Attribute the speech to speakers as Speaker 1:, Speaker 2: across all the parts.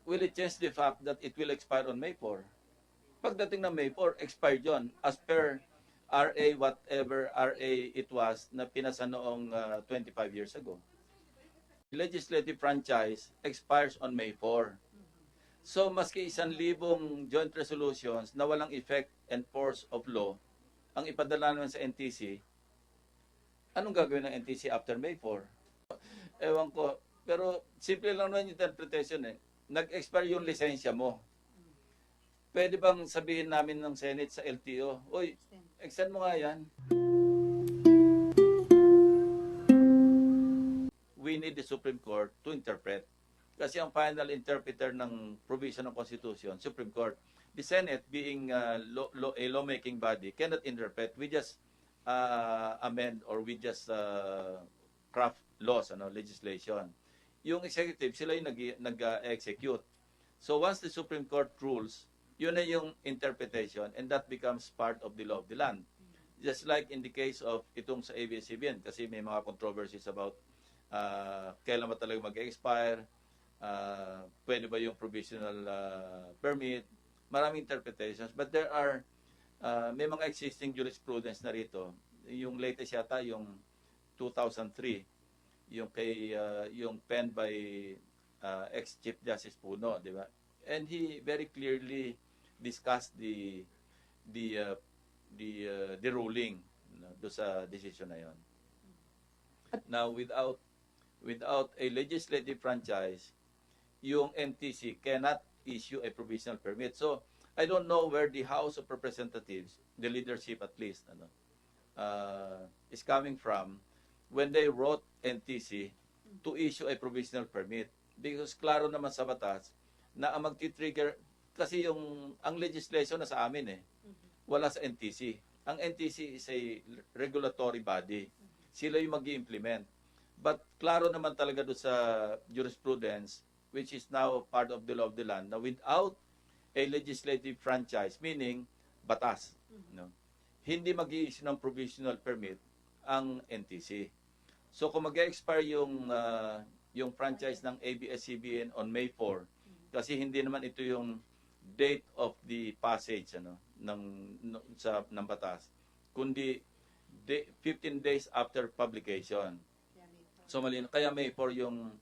Speaker 1: will it change the fact that it will expire on May 4? Pagdating ng May 4, expired yon as per RA, whatever RA it was na pinasa noong 25 years ago. Legislative franchise expires on May 4. So, maski 1,000 joint resolutions na walang effect and force of law, ang ipadala naman sa NTC, anong gagawin ng NTC after May 4? Ewan ko. Pero, simple lang naman yung interpretation eh. Nag-expire yung lisensya mo. Pwede bang sabihin namin ng Senate sa LTO, uy, extend mo nga yan. We need the Supreme Court to interpret. Kasi ang final interpreter ng provision ng Constitution, Supreme Court. The Senate, being a lawmaking body, cannot interpret. We just amend or we just craft laws, legislation. Yung executive, sila yung nag-execute. So once the Supreme Court rules, yun na yung interpretation and that becomes part of the law of the land. Just like in the case of itong sa ABS-CBN, kasi may mga controversies about kailan ba talaga mag-expire, pwede ba yung provisional permit, maraming interpretations. But there are, may mga existing jurisprudence na rito. Yung latest yata, yung 2003, yung penned by ex-Chief Justice Puno, di ba? And he very clearly discussed the ruling do sa decision na yon. Now, without a legislative franchise, yung NTC cannot issue a provisional permit. So, I don't know where the House of Representatives, the leadership at least, is coming from when they wrote NTC to issue a provisional permit. Because klaro naman sa batas na ang magti-trigger, kasi ang legislation na sa amin wala sa NTC. Ang NTC is a regulatory body. Sila yung mag-i-implement. But klaro naman talaga doon sa jurisprudence, which is now part of the law of the land, na without a legislative franchise, meaning batas, hindi mag-i-issue ng provisional permit ang NTC. So kung mag-expire yung franchise ng ABS-CBN on May 4, kasi hindi naman ito yung date of the passage ng batas, kundi 15 days after publication. So malino, kaya May 4 yung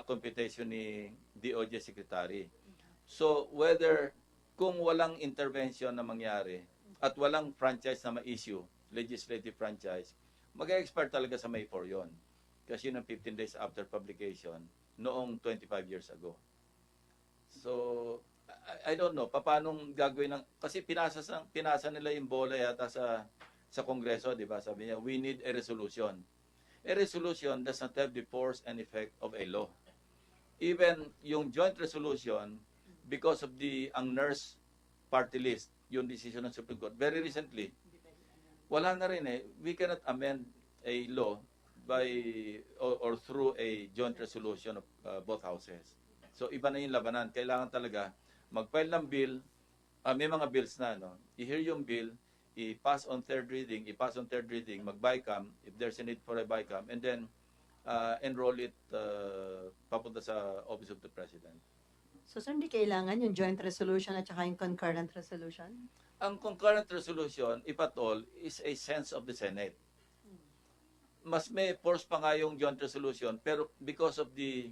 Speaker 1: computation ni DOJ Secretary. So whether kung walang intervention na mangyari at walang franchise na ma-issue, legislative franchise, mag-expire talaga sa May 4 yon. Kasi yun ang 15 days after publication noong 25 years ago. So, I don't know, paano gagawin kasi pinasa nila yung bola yata sa Kongreso, di ba? Sabi niya, we need a resolution. A resolution does not have the force and effect of a law. Even yung joint resolution, because of ang nurse party list, yung decision ng Supreme Court, very recently, wala na rin we cannot amend a law by or through a joint resolution of both houses. So iba na yung labanan. Kailangan talaga mag-file ng bill. May mga bills na, i-hear yung bill, i-pass on third reading, mag-BICAM, if there's a need for a BICAM, and then enroll it papunta sa Office of the President.
Speaker 2: So, sir, hindi kailangan yung joint resolution at saka yung concurrent resolution?
Speaker 1: Ang concurrent resolution, if at all, is a sense of the Senate. Mas may force pa nga yung joint resolution, pero because of the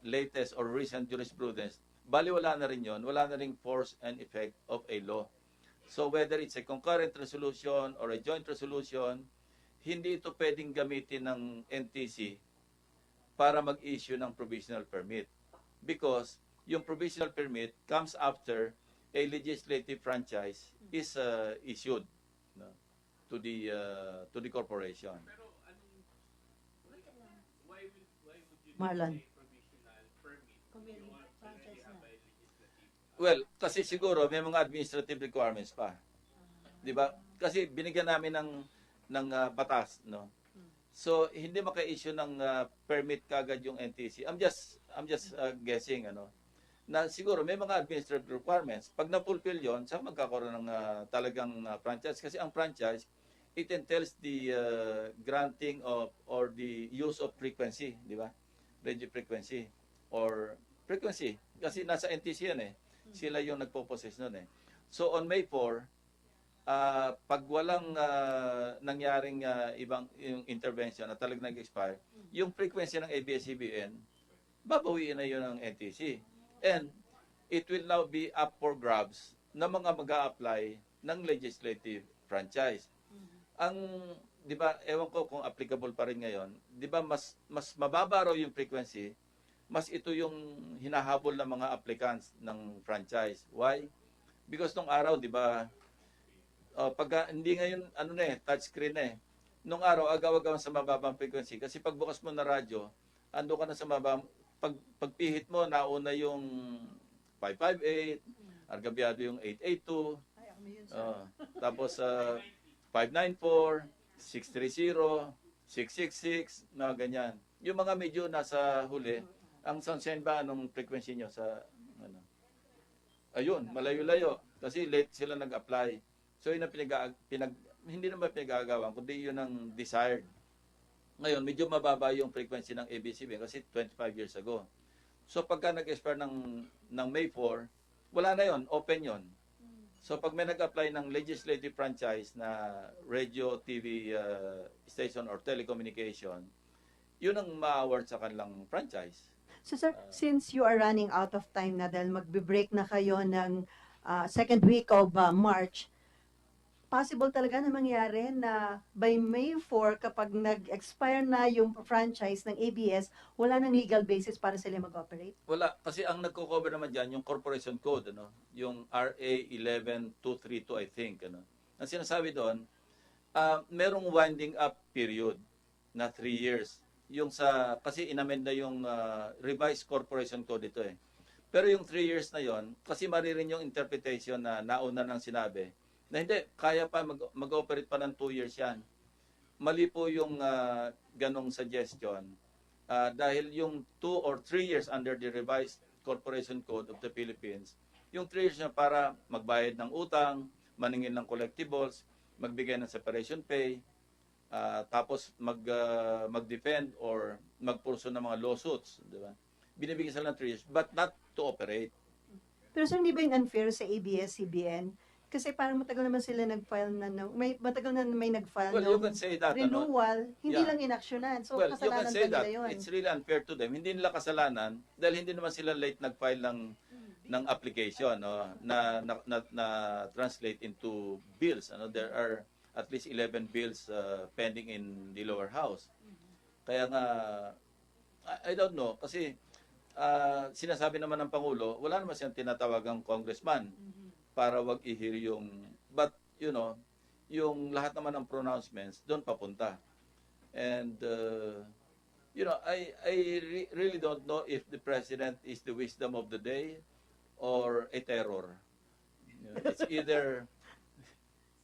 Speaker 1: latest or recent jurisprudence, baliwala na rin yun, wala na rin force and effect of a law. So whether it's a concurrent resolution or a joint resolution, hindi ito pwedeng gamitin ng NTC para mag-issue ng provisional permit. Because yung provisional permit comes after a legislative franchise is issued to the corporation.
Speaker 2: Marlon.
Speaker 1: Well, kasi siguro may mga administrative requirements pa. 'Di ba? Kasi binigyan namin ng batas, So hindi maka-issue ng permit kagad yung NTC. I'm just guessing na siguro may mga administrative requirements. Pag na-fulfill 'yon, saka magkakaroon ng talagang franchise kasi ang franchise it entails the granting of or the use of frequency, 'di ba? Radio frequency or frequency frequency. Kasi nasa NTC yan eh. Sila yung nagpo-possess nun eh. So on May 4, pag walang nangyaring ibang yung intervention na talagang nag-expire, yung frequency ng ABS-CBN, babawiin na yun ng NTC. And it will now be up for grabs na mga mag-a-apply ng legislative franchise. Ang, di ba, ewan ko kung applicable pa rin ngayon, di ba mas mababa raw yung frequency, mas ito yung hinahabol ng mga applicants ng franchise. Why? Because nung araw, di ba, pagka hindi ngayon, touchscreen nung araw, agaw-agaw sa mababang frequency. Kasi pagbukas mo na radyo, ando ka na sa mababang, pagpihit mo, nauna yung 558, argabyado yung 882, tapos 594, 630, 666, mga ganyan. Yung mga medyo nasa huli, ang sunshine ba anong frequency nyo sa, ayun, malayo-layo. Kasi late sila nag-apply. So yun ang hindi naman pinag-aagawan, kundi yun ang desired. Ngayon, medyo mababa yung frequency ng ABS-CBN kasi 25 years ago. So pagka nag-expire ng May 4, wala na yun, open yun. So pag may nag-apply ng legislative franchise na radio, TV station or telecommunication, yun ang ma-award sa kanilang franchise.
Speaker 2: So sir, since you are running out of time na dahil magbe-break na kayo ng second week of March, possible talaga na mangyari na by May 4, kapag nag-expire na yung franchise ng ABS, wala nang legal basis para sila mag-operate?
Speaker 1: Wala. Kasi ang nagko-cover naman dyan, yung corporation code, yung RA 11232, I think. Ang sinasabi doon, merong winding up period na 3 years. Kasi inamend na yung revised corporation code ito eh. Pero yung 3 years na yon, kasi maririn yung interpretation na nauna nang sinabi, na hindi, kaya pa mag-operate pa ng 2 years yan. Mali po yung ganong suggestion. Dahil yung 2 or 3 years under the revised Corporation Code of the Philippines, yung 3 years na para magbayad ng utang, maningil ng collectibles, magbigay ng separation pay, tapos mag-defend or magpurso ng mga lawsuits. Diba? Binibigyan sila ng 3 years, but not to operate.
Speaker 2: Pero sir, hindi ba yung unfair sa ABS-CBN? Kasi parang matagal naman sila nag-file matagal na may nag-file
Speaker 1: you can say that,
Speaker 2: renewal, hindi lang inaksyonan. So,
Speaker 1: you
Speaker 2: kasalanan
Speaker 1: can say
Speaker 2: ba
Speaker 1: that.
Speaker 2: nila yun?
Speaker 1: It's really unfair to them. Hindi nila kasalanan dahil hindi naman sila late nag-file ng application na translate into bills. There are at least 11 bills pending in the lower house. Kaya nga, I don't know, kasi sinasabi naman ng Pangulo, wala naman siyang tinatawagang congressman para wag i-hear but yung lahat naman ng pronouncements doon papunta. And I really don't know if the president is the wisdom of the day or a terror. It's either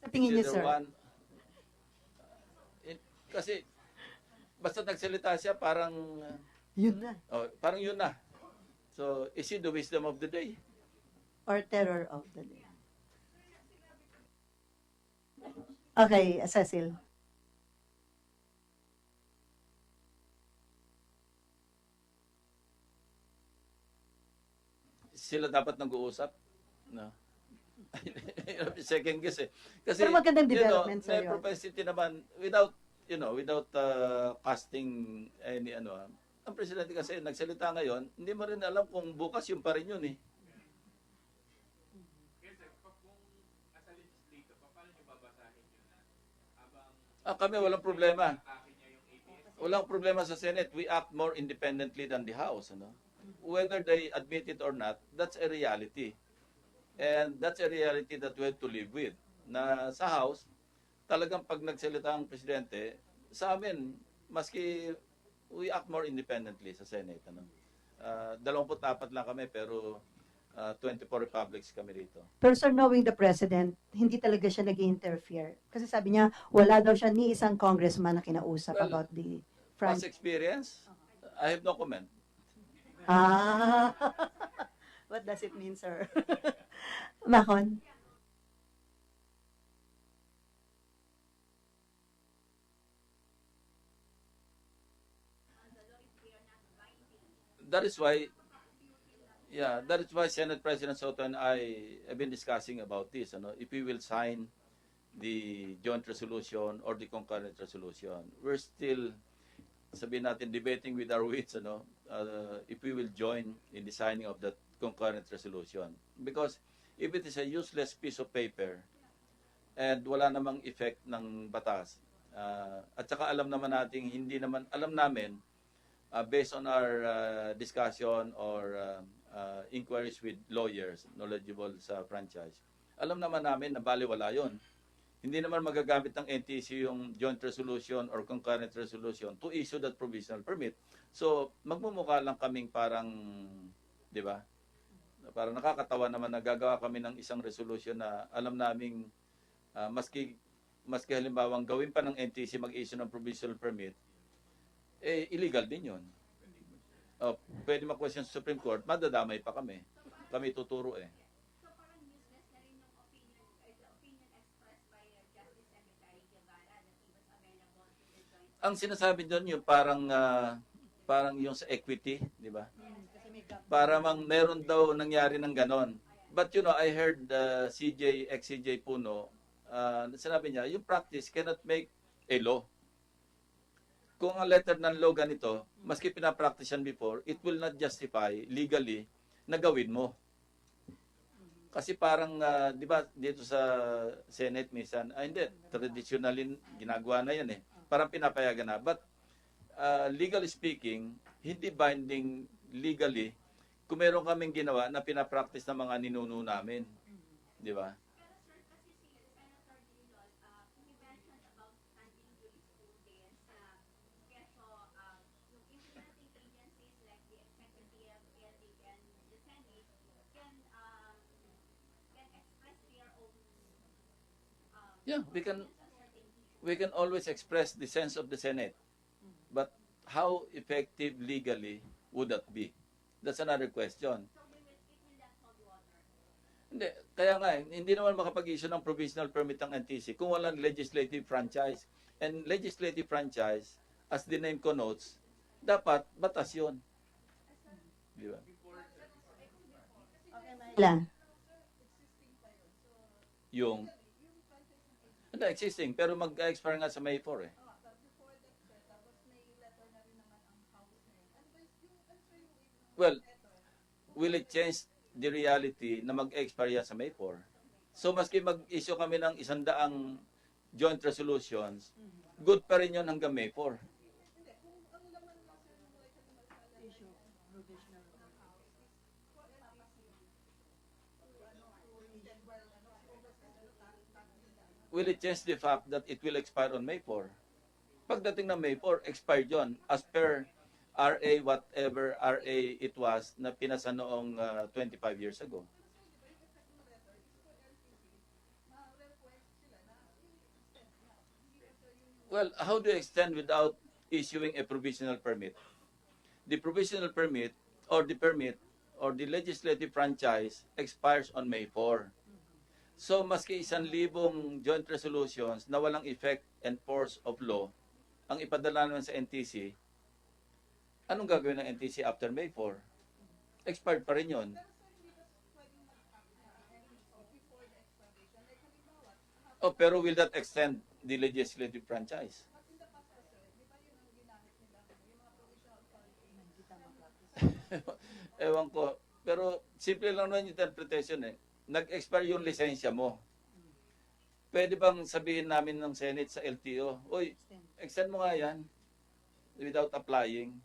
Speaker 2: Sa tingin niyo, sir?
Speaker 1: one, kasi basta nagsalita siya parang
Speaker 2: Yun na.
Speaker 1: parang yun na. So is he the wisdom of the day?
Speaker 2: Or terror of the day. Okay, Cecil.
Speaker 1: Sila dapat nag-uusap. No? Second guess eh. Kasi,
Speaker 2: Pero magandang development sa
Speaker 1: may
Speaker 2: yun.
Speaker 1: propensity naman, without casting any ang presidente kasi nagsalita ngayon, hindi mo rin alam kung bukas yung pa rin yun eh. Kami walang problema. Walang problema sa Senate. We act more independently than the House. Whether they admit it or not, that's a reality. And that's a reality that we have to live with. Na sa House, talagang pag nagsalita ang presidente, sa amin, maski we act more independently sa Senate. 24 lang kami, pero 24 republics kami rito.
Speaker 2: Pero sir, knowing the president, hindi talaga siya nag-interfere. Kasi sabi niya, wala daw siya ni isang congressman na kinausap about the
Speaker 1: Past experience, I have no comment.
Speaker 2: What does it mean, sir? Makon?
Speaker 1: That is why Yeah, that is why Senate President Soto and I have been discussing about this. If we will sign the joint resolution or the concurrent resolution. We're still, sabihin natin, debating with our wits, if we will join in the signing of that concurrent resolution. Because if it is a useless piece of paper and wala namang effect ng batas, at saka alam naman natin, alam namin, based on our discussion or inquiries with lawyers knowledgeable sa franchise, alam naman namin na baliwala yon. Hindi naman magagamit ng NTC yung joint resolution or concurrent resolution to issue that provisional permit. So, magmumukha lang kaming parang, di ba? Parang nakakatawa naman na gagawa kami ng isang resolution na alam naming maski halimbawang gawin pa ng NTC mag-issue ng provisional permit, illegal din yun. Pwede ma-question sa Supreme Court, madadamay pa kami. Kami tuturo Ang sinasabi doon yung parang yung sa equity, di ba? Para meron daw nangyari ng ganon. But I heard ex-CJ Puno, sinabi niya, yung practice cannot make a law. Kung ang letter ng law ganito, maski pinapractice yan before, it will not justify legally na gawin mo. Kasi parang, di ba, dito sa Senate minsan, hindi, traditionally ginagawa na yan Parang pinapayagan na. But legally speaking, hindi binding legally kung meron kaming ginawa na pinapractice ng mga ninuno namin. Di ba? Yeah, we can always express the sense of the Senate. But how effective legally would that be? That's another question. Hindi, kaya nga, hindi naman makapag-issue ng provisional permit ng NTC kung walang legislative franchise. And legislative franchise, as the name connotes, dapat batas yun. Di ba? Yung hindi, existing, pero mag-expire nga sa May 4 Well, will it change the reality na mag-expire yan sa May 4? So, maski mag-issue kami ng 100 joint resolutions, good pa rin yun hanggang May 4. Will it change the fact that it will expire on May 4? Pagdating ng May 4, expired yun as per RA, whatever RA it was na pinasa noong 25 years ago. Well, how do you extend without issuing a provisional permit? The provisional permit or the legislative franchise expires on May 4. So, maski 1,000 joint resolutions na walang effect and force of law, ang ipadala naman sa NTC, anong gagawin ng NTC after May 4? Expired pa rin yun. Pero will that extend the legislative franchise? Ewan ko. Pero simple lang naman yung interpretation Nag-expire yung lisensya mo. Pwede bang sabihin namin ng Senate sa LTO, oy, extend mo nga yan without applying?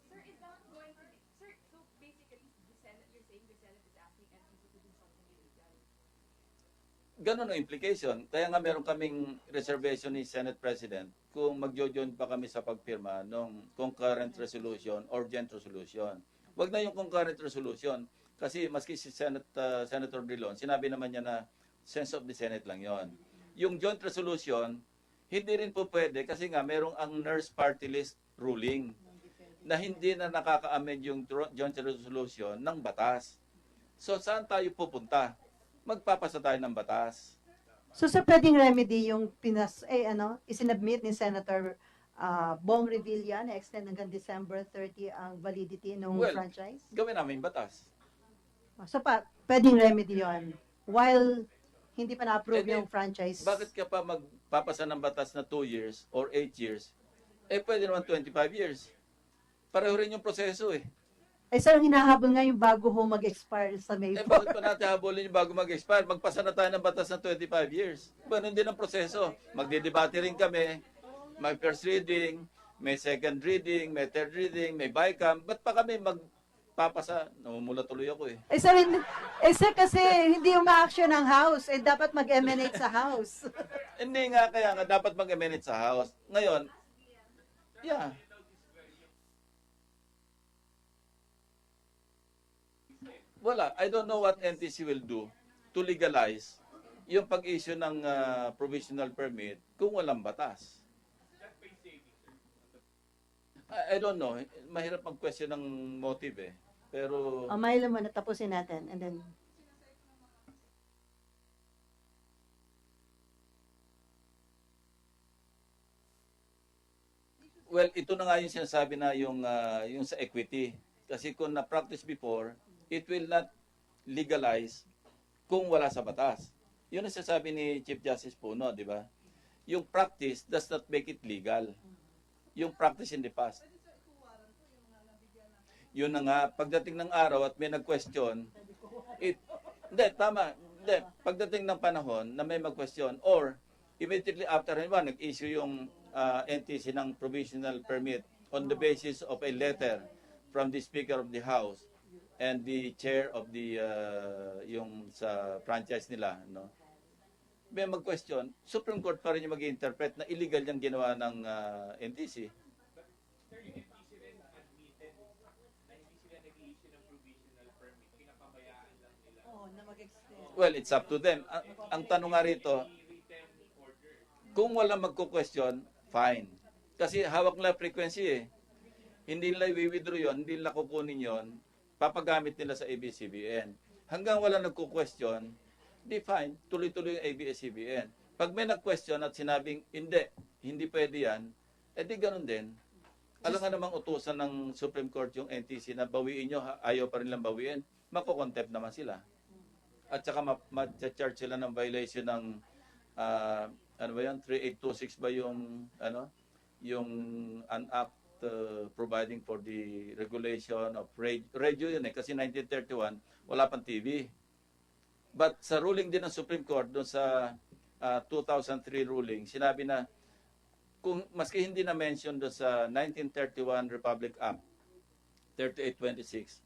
Speaker 3: Sir, is that going to be, sir, so basically, the Senate, you're saying the Senate is asking NTC to do something illegal?
Speaker 1: Ganon ang implication. Kaya nga meron kaming reservation ni Senate President kung magjo-join pa kami sa pagpirma ng concurrent resolution or joint resolution. Wag na yung concurrent resolution. Kasi maski si Senator Drilon, sinabi naman niya na sense of the Senate lang yon. Yung joint resolution, hindi rin po pwede kasi nga merong ang nurse party list ruling na hindi na nakaka-amend yung joint resolution ng batas. So saan tayo pupunta? Magpapasa tayo ng batas.
Speaker 2: So sa pwedeng remedy yung isinabmit ni Senator Bong Revilla na extend hanggang December 30 ang validity ng
Speaker 1: Well,
Speaker 2: franchise?
Speaker 1: gawin namin batas.
Speaker 2: So pwedeng remedy yun while hindi pa na-approve
Speaker 1: Eh, di,
Speaker 2: yung franchise.
Speaker 1: Bakit ka pa magpapasa ng batas na 2 years or 8 years? Pwede naman 25 years. Pareho rin yung proseso eh.
Speaker 2: Sir, ang hinahabol nga yung bago ho mag-expire sa May 4.
Speaker 1: Bakit pa natin habulin yung bago mag-expire? Magpasa na tayo ng batas ng 25 years. Ganun din ang proseso. Magdidebate rin kami. May first reading, may second reading, may third reading, may bycam. Ba't pa kami magpapasa? Namumula tuloy ako eh.
Speaker 2: Sir, kasi hindi uma-action ang House. Dapat mag-emanate sa House.
Speaker 1: Hindi nga, kaya nga dapat mag-emanate sa House. Ngayon, yeah. Wala. I don't know what NTC will do to legalize yung pag-issue ng provisional permit kung walang batas. I don't know. Mahirap mag-question ng motive eh. Pero...
Speaker 2: Milo mo, natapusin natin. And then...
Speaker 1: Well, ito na nga yung sinasabi na yung sa equity. Kasi kung na-practice before, it will not legalize kung wala sa batas. Yun ang sinasabi ni Chief Justice Puno, di ba? Yung practice does not make it legal. Yung practice in the past. Yun na nga, pagdating ng araw at may nag-question, hindi, tama, hindi, pagdating ng panahon na may mag-question, or immediately after, nag-issue yung NTC ng provisional permit on the basis of a letter from the Speaker of the House and the chair of the yung sa franchise nila, no? May mag-question, Supreme Court pa rin yung mag-interpret na illegal yung ginawa ng NTC.
Speaker 4: Sir, yung NTC rin admitted na hindi sila nag-i-issue ng provisional permit, pinapabayaan lang nila.
Speaker 2: na mag-extend.
Speaker 1: Well, it's up to them. Ang tanong nga rito, kung walang magko-question, fine. Kasi hawak nila frequency eh. Hindi nila i-withdraw yun, hindi nila kukunin yun, papagamit nila sa ABS-CBN. Hanggang wala nagko-question, di fine, tuloy-tuloy yung ABS-CBN. Pag may nag-question at sinabing, hindi pwede yan, di ganun din. Alam nga namang utusan ng Supreme Court yung NTC na bawiin nyo, ayaw pa rin lang bawiin, mako-contempt naman sila. At saka ma-charge sila ng violation ng, ano ba yan, 3826 ba yung, yung an act providing for the regulation of radio yun eh, kasi 1931, wala pang TV. But sa ruling din ng Supreme Court, doon sa 2003 ruling, sinabi na, kung maski hindi na mention doon sa 1931 Republic Act 3826,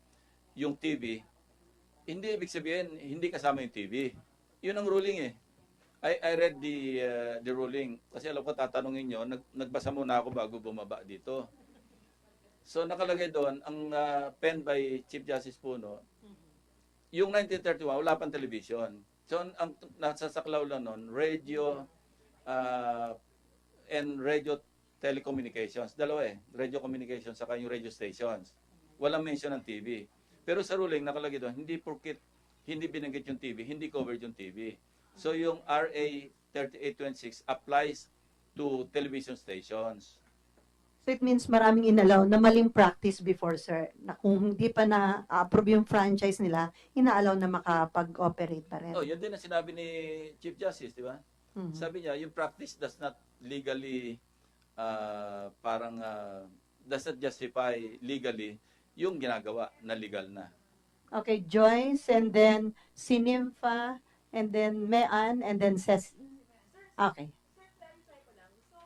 Speaker 1: yung TV, hindi ibig sabihin, hindi kasama yung TV. Yun ang ruling eh. I read the ruling, kasi alam ko tatanungin nyo, nagbasa muna ako bago bumaba dito. So nakalagay doon, ang pen by Chief Justice Puno, yung 1931, wala pang television. So ang nasa saklaw lang noon, radio and radio telecommunications. Dalawa eh, radio communications saka yung radio stations. Walang mention ng TV. Pero sa ruling, nakalagay doon, hindi porkit hindi binanggit yung TV, hindi covered yung TV. So yung RA 3826 applies to television stations.
Speaker 2: So it means maraming inalaw na maling practice before, sir, na kung hindi pa na-approve yung franchise nila, inaalaw na makapag-operate pa rin.
Speaker 1: Oh, yun din ang sinabi ni Chief Justice, di ba?
Speaker 2: Mhm.
Speaker 1: Sabi niya, yung practice does not legally, does not justify legally yung ginagawa na legal na.
Speaker 2: Okay, Joyce, and then Sinimfa, and then Mean, and then Ses. Okay.
Speaker 3: Sir, clarify ko lang. So,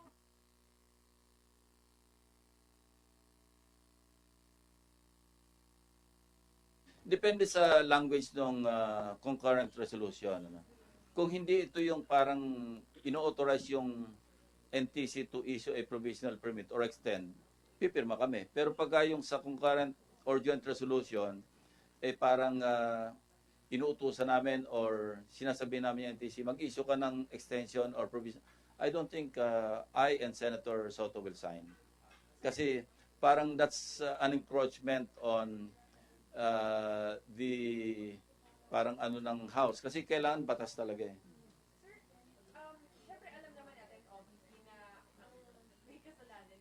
Speaker 1: Depende sa language ng concurrent resolution. Kung hindi ito yung parang ino-authorize yung NTC to issue a provisional permit or extend, pipirma kami. Pero pagka yung sa concurrent or joint resolution, parang inuutusan namin or sinasabi namin yung NTC, mag-issue ka ng extension or provision. I don't think I and Senator Soto will sign. Kasi parang that's an encroachment on the parang ng House. Kasi kailangan batas talaga eh.
Speaker 3: sir, syempre alam naman natin, obviously, na ang may kasalanan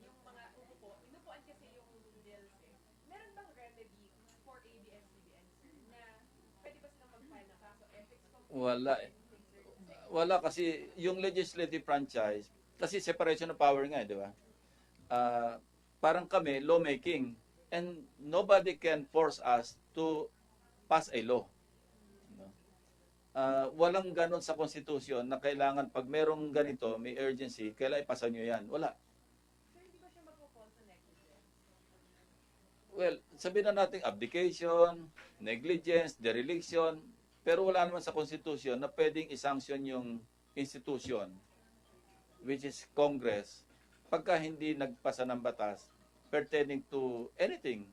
Speaker 1: Wala. Wala kasi yung legislative franchise, kasi separation of power nga, di ba? Ah, parang kami, lawmaking, and nobody can force us to pass a law. No? Walang ganon sa konstitusyon na kailangan pag merong ganito, may urgency, kailangan ipasa nyo yan. Wala.
Speaker 3: Sir, hindi ba siya magpo-fall sa negligence?
Speaker 1: Well, sabihin na natin abdication, negligence, dereliction, pero wala naman sa konstitusyon na pwedeng isanction yung institution, which is Congress, pagka hindi nagpasa ng batas pertaining to anything,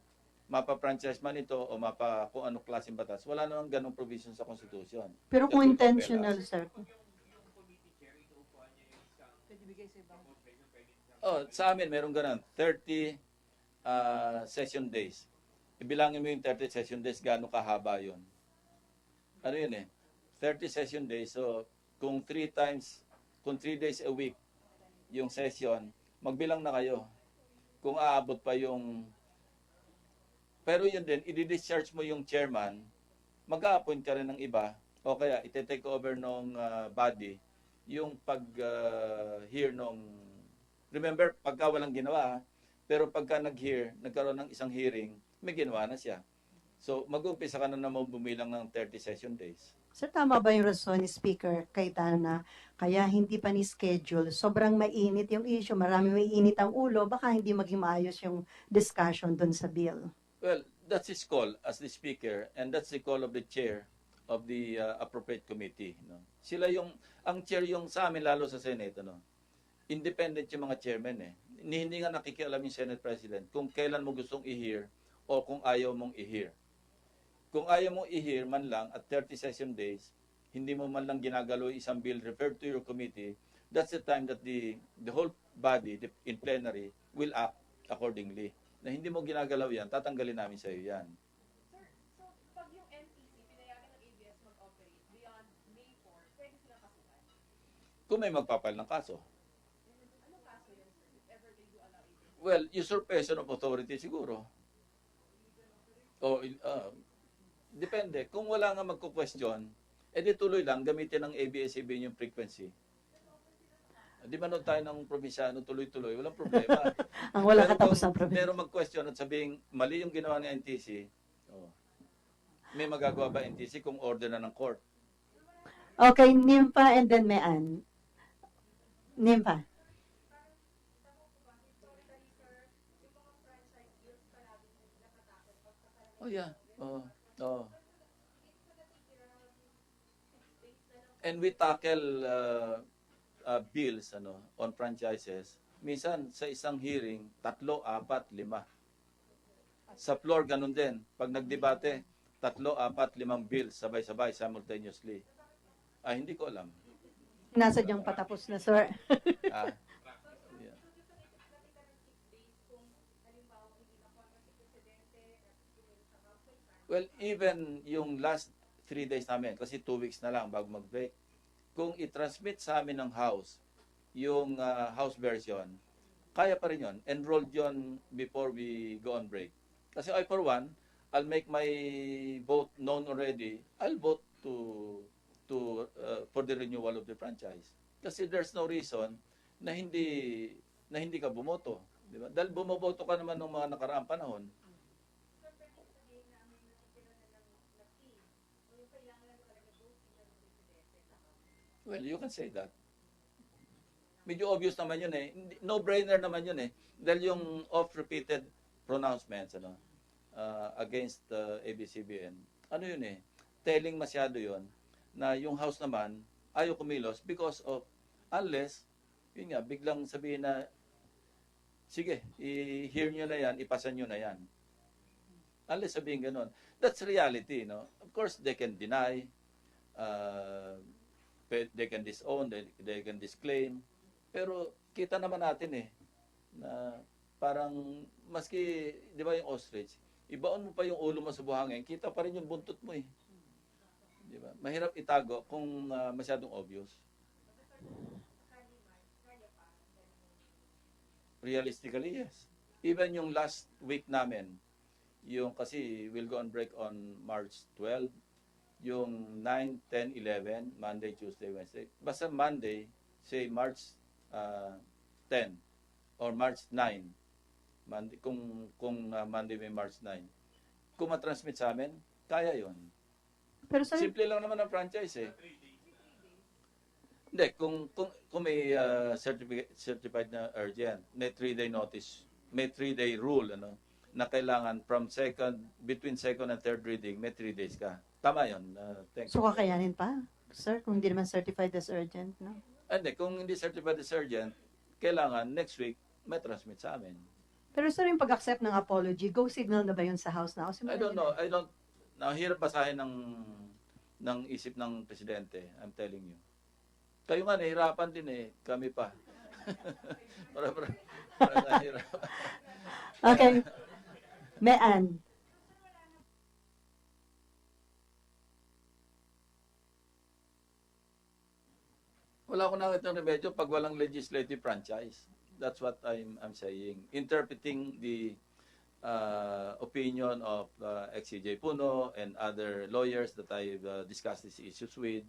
Speaker 1: mapa-franchise man ito o kung anong klaseng batas, wala namang ganong provision sa konstitusyon.
Speaker 2: Pero kung
Speaker 1: That will
Speaker 2: intentional,
Speaker 1: compel us.
Speaker 2: sir.
Speaker 4: Yung committee chair, inuupuan niya yung isang
Speaker 1: Sa amin, meron ganun, 30 session days. Ibilangin mo yung 30 session days, gaano kahaba yun. Ano yun 30 session days, so kung 3 days a week yung session, magbilang na kayo. Kung aabot pa yung... Pero yun din, i-discharge mo yung chairman, mag-a-appoint ka rin ng iba, o kaya ite-take over ng body yung pag-hear nung... Remember, pagka walang ginawa, pero pagka nag-hear, nagkaroon ng isang hearing, may ginawa na siya. So, mag-umpisa ka na naman bumilang ng 30 session days.
Speaker 2: Sir, tama ba yung rason ni Speaker Cayetana? Kaya hindi pa ni-schedule. Sobrang mainit yung issue. Marami may init ang ulo. Baka hindi maging maayos yung discussion dun sa bill.
Speaker 1: Well, that's his call as the speaker, and that's the call of the chair of the appropriate committee. No? Sila ang chair yung sa amin, lalo sa Senate, no? Independent yung mga chairman Hindi nga nakikialam yung Senate President kung kailan mo gustong i-hear o kung ayaw mong i-hear. Kung ayaw mong i-hear man lang at 30 session days, hindi mo man lang ginagalo isang bill referred to your committee, that's the time that the whole body in plenary will act accordingly. Na hindi mo ginagalaw yan, tatanggalin namin sa iyo yan.
Speaker 3: Sir, so pag yung NTC pinayagan ng ABS mag-operate beyond May 4, pwede silang kasuhan?
Speaker 1: Kung may magpapal ng kaso.
Speaker 3: Anong kaso yun, sir, if ever they do allow ABS?
Speaker 1: Well, usurpation of authority siguro. O, depende. Kung wala nga magko-question, edi tuloy lang, gamitin ng ABS-CBN yung frequency. Di ba noon tayo ng probinsyano, tuloy-tuloy, walang problema.
Speaker 2: Ang wala
Speaker 1: Pero
Speaker 2: katapos
Speaker 1: kung
Speaker 2: ng probinsya.
Speaker 1: meron mag-question at sabing mali yung ginawa ni NTC, may magagawa ba NTC kung order na ng court?
Speaker 2: Okay, Nimpa and then Mean. Nimpa.
Speaker 1: Oh yeah. Oh. And we tackle bills on franchises. Minsan sa isang hearing, 3, 4, 5. Sa floor ganun din. Pag nagdebate, 3, 4, 5 bills sabay-sabay simultaneously. Hindi ko alam.
Speaker 2: Nasadyang patapos na, sir.
Speaker 1: Yeah. Well, even yung last 3 days namin, kasi 2 weeks na lang bago mag-break, kung i-transmit sa amin ng House, yung House version, kaya pa rin yun. Enrolled yun before we go on break. Kasi I, for one, I'll make my vote known already. I'll vote for the renewal of the franchise. Kasi there's no reason na hindi ka bumoto. Di ba? Dahil bumoboto ka naman ng mga nakaraang panahon. Well, you can say that. Medyo obvious naman yun No-brainer naman yun Dahil yung oft-repeated pronouncements against ABS-CBN. Ano yun telling masyado yun na yung House naman ayaw kumilos because of, unless, yun nga, biglang sabihin na, sige, i-hear nyo na yan, ipasa nyo na yan. Unless sabihin ganun. That's reality, Of course, they can deny, they can disown, they can disclaim. Pero kita naman natin na parang maski, di ba yung ostrich, ibaon mo pa yung ulo mo sa buhangin, kita pa rin yung buntot mo Di ba? Mahirap itago kung masyadong obvious. Realistically, yes. Even yung last week namin, yung kasi we'll go on break on March 12, yung 9, 10, 11, Monday, Tuesday, Wednesday. Basta Monday, say March 10 or March 9. Monday, kung Monday may March 9. Kung matransmit sa amin, kaya yon.
Speaker 2: Pero sir,
Speaker 1: Simple lang naman ang franchise eh. Hindi, kung may certified na urgent, may 3-day notice, may 3-day rule, ano, na kailangan between second and third reading, may 3 days ka. Tama yun. Thank
Speaker 2: so
Speaker 1: you.
Speaker 2: kakayanin pa, sir, kung hindi naman certified as urgent, no?
Speaker 1: Hindi, kung hindi certified as urgent, kailangan next week, may transmit sa amin.
Speaker 2: Pero sir, yung pag-accept ng apology, go signal na ba yun sa House na?
Speaker 1: I don't know. Nahirap basahin ng isip ng presidente. I'm telling you. Kayo nga, nahirapan din eh. Kami pa. para nahirapan.
Speaker 2: Okay. Mean.
Speaker 1: Wala akong nakita ng remedyo pag walang legislative franchise. That's what I'm saying. Interpreting the opinion of XCJ Puno and other lawyers that I've discussed these issues with,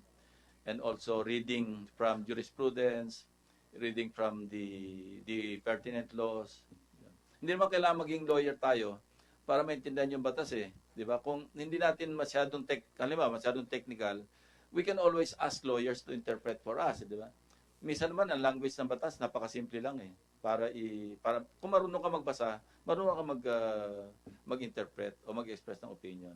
Speaker 1: and also reading from jurisprudence, reading from the pertinent laws. Hindi naman kailangan maging lawyer tayo para maintindihan yung batas eh. Di ba? Kung hindi natin masyadong technical, we can always ask lawyers to interpret for us, di ba? Minsan naman ang language ng batas napakasimple lang eh. Para kung marunong ka magbasa, marunong ka mag-interpret o mag-express ng opinion.